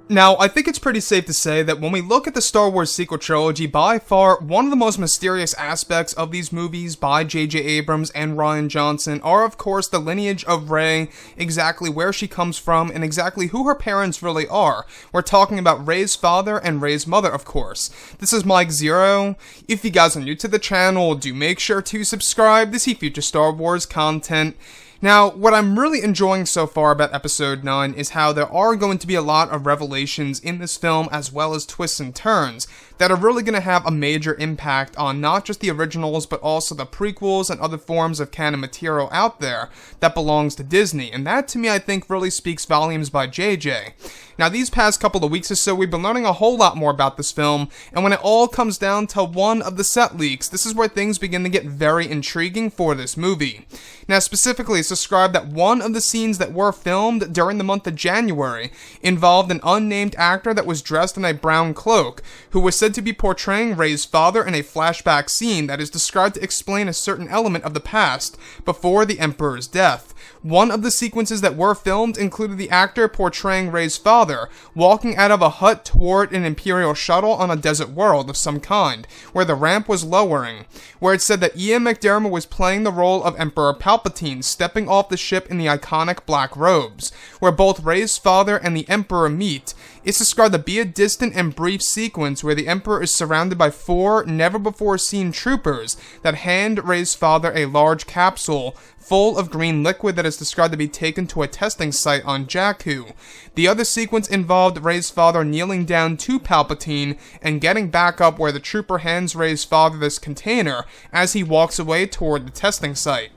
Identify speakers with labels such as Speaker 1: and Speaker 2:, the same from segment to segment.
Speaker 1: Now, I think it's pretty safe to say that when we look at the Star Wars sequel trilogy, by far, one of the most mysterious aspects of these movies by J.J. Abrams and Rian Johnson are, of course, the lineage of Rey, exactly where she comes from, and exactly who her parents really are. We're talking about Rey's father and Rey's mother, of course. This is Mike Zero. If you guys are new to the channel, do make sure to subscribe to see future Star Wars content. Now, what I'm really enjoying so far about Episode 9 is how there are going to be a lot of revelations in this film, as well as twists and turns, that are really going to have a major impact on not just the originals, but also the prequels and other forms of canon material out there that belongs to Disney, and that to me I think really speaks volumes by JJ. Now, these past couple of weeks or so, we've been learning a whole lot more about this film, and when it all comes down to one of the set leaks, this is where things begin to get very intriguing for this movie. Now, specifically, it's described that one of the scenes that were filmed during the month of January involved an unnamed actor that was dressed in a brown cloak, who was said to be portraying Rey's father in a flashback scene that is described to explain a certain element of the past before the Emperor's death. One of the sequences that were filmed included the actor portraying Rey's father walking out of a hut toward an Imperial shuttle on a desert world of some kind, where the ramp was lowering, where it said that Ian McDiarmid was playing the role of Emperor Palpatine, stepping off the ship in the iconic black robes, where both Rey's father and the Emperor meet. It's described to be a distant and brief sequence where the Emperor is surrounded by 4 never-before-seen troopers that hand Rey's father a large capsule full of green liquid that is described to be taken to a testing site on Jakku. The other sequence involved Rey's father kneeling down to Palpatine and getting back up, where the trooper hands Rey's father this container as he walks away toward the testing site.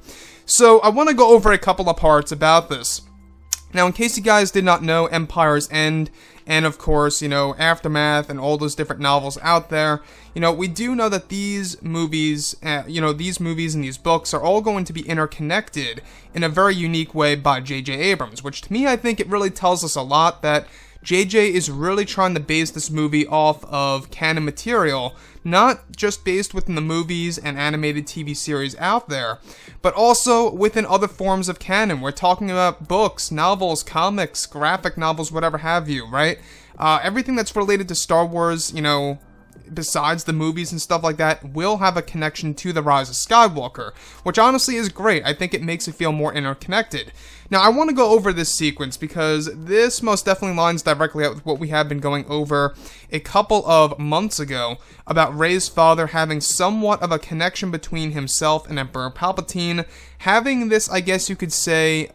Speaker 1: So I want to go over a couple of parts about this. Now, in case you guys did not know, Empire's End, and of course, Aftermath, and all those different novels out there, we do know that these movies, these movies and these books are all going to be interconnected in a very unique way by J.J. Abrams, which to me, I think it really tells us a lot that JJ is really trying to base this movie off of canon material, not just based within the movies and animated TV series out there, but also within other forms of canon. We're talking about books, novels, comics, graphic novels, whatever have you, right? Everything that's related to Star Wars, besides the movies and stuff like that, will have a connection to The Rise of Skywalker, which honestly is great. I think it makes it feel more interconnected. Now, I want to go over this sequence because this most definitely lines directly out with what we have been going over a couple of months ago about Rey's father having somewhat of a connection between himself and Emperor Palpatine, having this, I guess you could say,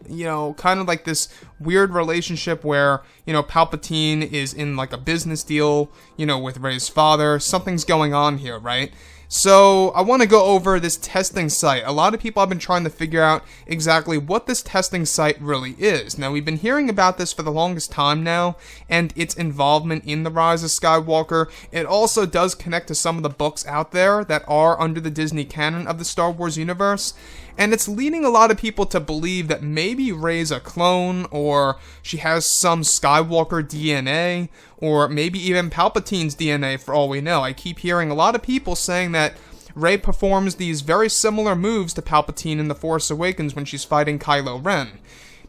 Speaker 1: kind of like this weird relationship where, Palpatine is in like a business deal, with Rey's father. Something's going on here, right? So, I want to go over this testing site. A lot of people have been trying to figure out exactly what this testing site really is. Now, we've been hearing about this for the longest time now, and its involvement in The Rise of Skywalker. It also does connect to some of the books out there that are under the Disney canon of the Star Wars universe, and it's leading a lot of people to believe that maybe Rey's a clone, or she has some Skywalker DNA, or maybe even Palpatine's DNA for all we know. I keep hearing a lot of people saying that Rey performs these very similar moves to Palpatine in The Force Awakens when she's fighting Kylo Ren.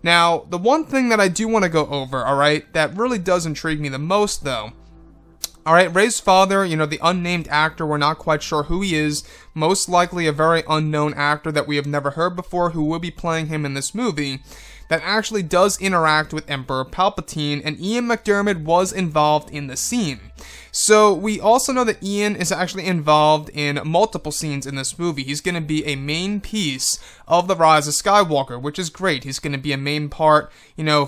Speaker 1: Now, the one thing that I do want to go over, alright, that really does intrigue me the most though, alright, Rey's father, the unnamed actor, we're not quite sure who he is, most likely a very unknown actor that we have never heard before who will be playing him in this movie, that actually does interact with Emperor Palpatine, and Ian McDiarmid was involved in the scene. So, we also know that Ian is actually involved in multiple scenes in this movie. He's going to be a main piece of The Rise of Skywalker, which is great. He's going to be a main part,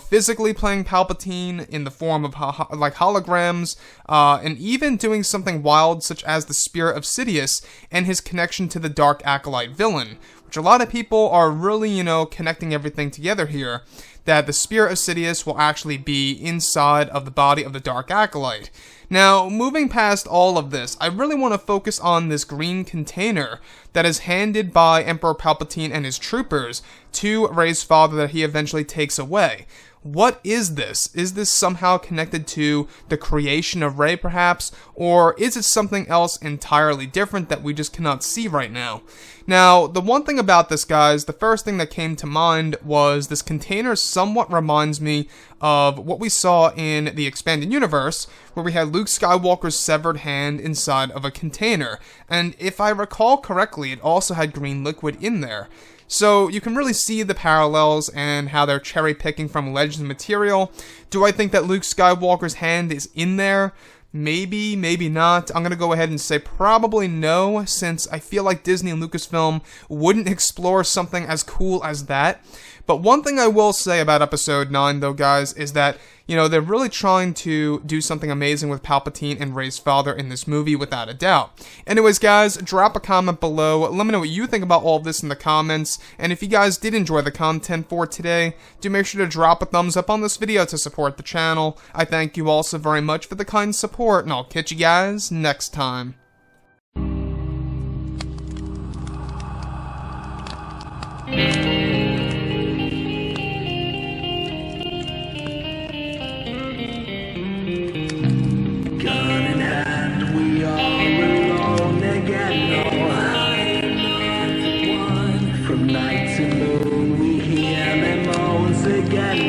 Speaker 1: physically playing Palpatine in the form of holograms, and even doing something wild such as the Spirit of Sidious and his connection to the Dark Acolyte villain, which a lot of people are really, connecting everything together here, that the Spirit of Sidious will actually be inside of the body of the Dark Acolyte. Now, moving past all of this, I really want to focus on this green container that is handed by Emperor Palpatine and his troopers to Rey's father that he eventually takes away. what is this? Is this somehow connected to the creation of Rey, perhaps? Or is it something else entirely different that we just cannot see right now? Now, the one thing about this, guys, the first thing that came to mind was this container somewhat reminds me of what we saw in the expanded universe, where we had Luke Skywalker's severed hand inside of a container. And if I recall correctly, it also had green liquid in there. So you can really see the parallels and how they're cherry picking from Legends material. Do I think that Luke Skywalker's hand is in there? Maybe, maybe not. I'm going to go ahead and say probably no, since I feel like Disney and Lucasfilm wouldn't explore something as cool as that. But one thing I will say about Episode 9, though, guys, is that, you know, they're really trying to do something amazing with Palpatine and Rey's father in this movie, without a doubt. Anyways, guys, drop a comment below. Let me know what you think about all of this in the comments. And if you guys did enjoy the content for today, do make sure to drop a thumbs up on this video to support the channel. I thank you all so very much for the kind support, and I'll catch you guys next time.
Speaker 2: From night to moon we hear them moans again.